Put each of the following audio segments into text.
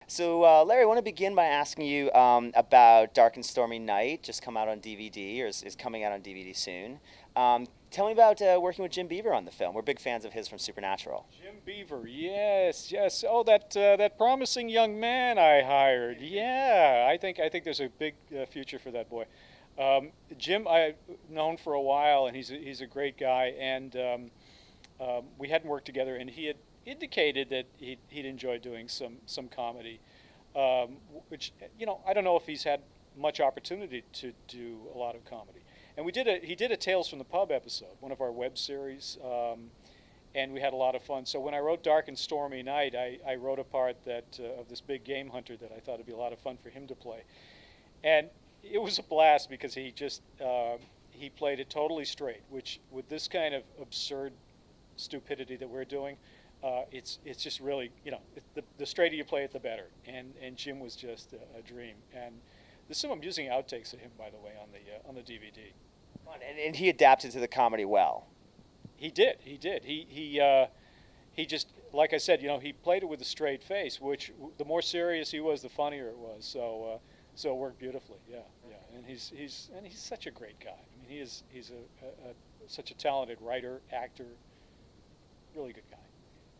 So, Larry, I want to begin by asking you about Dark and Stormy Night, just come out on DVD, or is coming out on DVD soon. Tell me about working with Jim Beaver on the film. We're big fans of his from Supernatural. Jim Beaver, yes, yes. Oh, that promising young man I hired. Yeah, I think there's a big future for that boy. Jim, I've known for a while, and he's a great guy. And we hadn't worked together, and he had indicated that he'd enjoy doing some comedy, which I don't know if he's had much opportunity to do a lot of comedy. And he did a Tales from the Pub episode, one of our web series, and we had a lot of fun. So when I wrote Dark and Stormy Night, I wrote a part that of this big game hunter that I thought would be a lot of fun for him to play, and it was a blast because he played it totally straight, which with this kind of absurd stupidity that we're doing, it's just really the straighter you play it, the better. And Jim was just a dream. And there's some amusing outtakes of him, by the way, on the DVD. And he adapted to the comedy well. He did. He did. He just, like I said, he played it with a straight face, which the more serious he was, the funnier it was. So it worked beautifully. Yeah, yeah. And he's such a great guy. I mean, he's such a talented writer, actor, really good guy.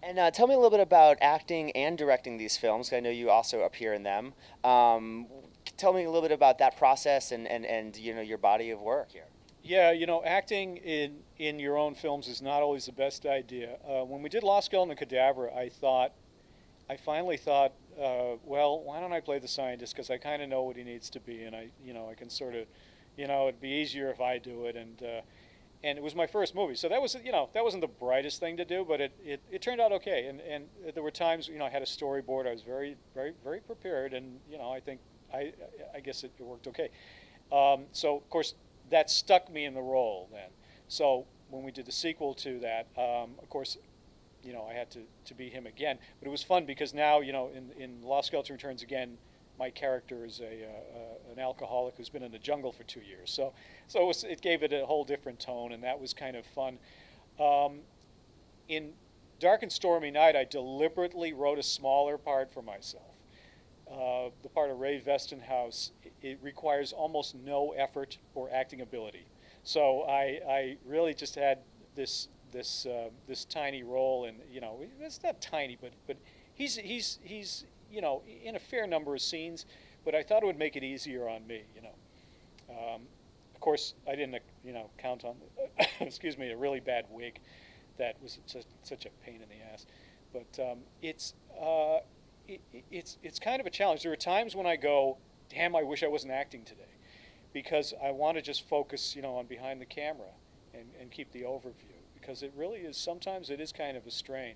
And tell me a little bit about acting and directing these films. I know you also appear in them. Tell me a little bit about that process and your body of work here. Yeah, acting in your own films is not always the best idea. When we did Lost Skeleton and Cadavra, I finally thought, well, why don't I play the scientist? Because I kind of know what he needs to be, and I can sort of, it'd be easier if I do it, and it was my first movie, so that wasn't the brightest thing to do, but it turned out okay, and there were times, I had a storyboard, I was very, very, very prepared, and I think I guess it worked okay. So of course that stuck me in the role then. So when we did the sequel to that, of course, I had to be him again. But it was fun because now, in Lost Skeleton Returns again, my character is an alcoholic who's been in the jungle for 2 years. So it gave it a whole different tone, and that was kind of fun. In Dark and Stormy Night, I deliberately wrote a smaller part for myself. The part of Ray Westenhouse, it requires almost no effort or acting ability. So I really just had this tiny role, and it's not tiny, but he's in a fair number of scenes, but I thought it would make it easier on me. Of course, I didn't count on excuse me, a really bad wig that was such a pain in the ass, but it's kind of a challenge. There are times when I go, damn, I wish I wasn't acting today, because I want to just focus, on behind the camera and keep the overview, because it really is, sometimes it is kind of a strain.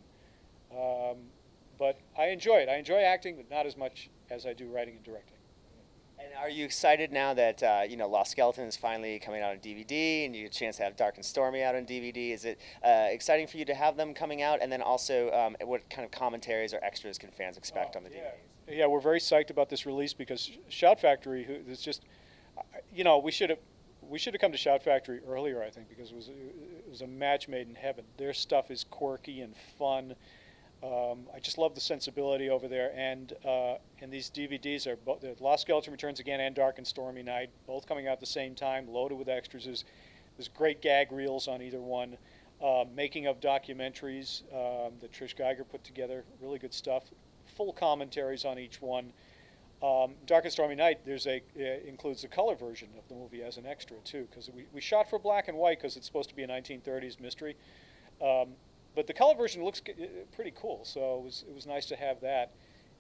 But I enjoy it. I enjoy acting, but not as much as I do writing and directing. And are you excited now that Lost Skeleton is finally coming out on DVD, and you get a chance to have Dark and Stormy out on DVD? Is it exciting for you to have them coming out? And then also, what kind of commentaries or extras can fans expect on the yeah. DVDs? Yeah, we're very psyched about this release because Shout Factory, who is just, we should have come to Shout Factory earlier, I think, because it was a match made in heaven. Their stuff is quirky and fun. I just love the sensibility over there, and these DVDs are both Lost Skeleton Returns Again and Dark and Stormy Night, both coming out at the same time, loaded with extras. There's great gag reels on either one, making of documentaries that Trish Geiger put together, really good stuff, full commentaries on each one. Dark and Stormy Night includes the color version of the movie as an extra too, because we shot for black and white because it's supposed to be a 1930s mystery. But the color version looks pretty cool, so it was nice to have that.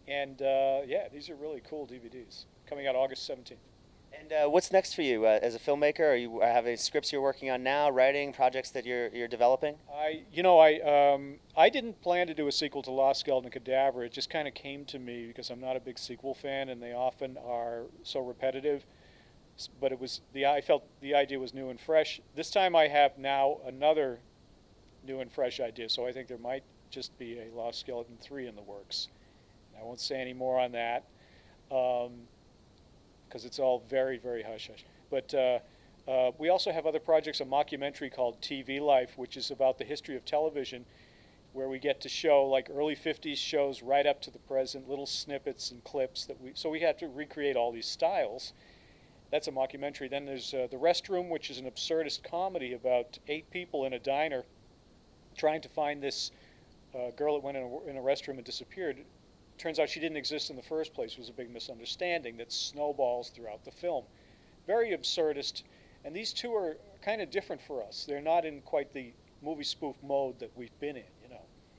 And yeah, these are really cool DVDs coming out August 17th. And what's next for you as a filmmaker? Are you have any scripts you're working on now, writing projects that you're developing? I didn't plan to do a sequel to Lost Skeleton and Cadavra. It just kind of came to me because I'm not a big sequel fan, and they often are so repetitive. But I felt the idea was new and fresh. This time I have now another new and fresh idea, so I think there might just be a Lost Skeleton 3 in the works. I won't say any more on that because it's all very, very hush-hush. But we also have other projects, a mockumentary called TV Life, which is about the history of television. where we get to show like early 50s shows right up to the present, little snippets and clips so we had to recreate all these styles. That's a mockumentary. Then there's The Restroom, which is an absurdist comedy about 8 people in a diner trying to find this girl that went in a restroom and disappeared. Turns out she didn't exist in the first place. It was a big misunderstanding that snowballs throughout the film. Very absurdist, and these two are kind of different for us. They're not in quite the movie spoof mode that we've been in.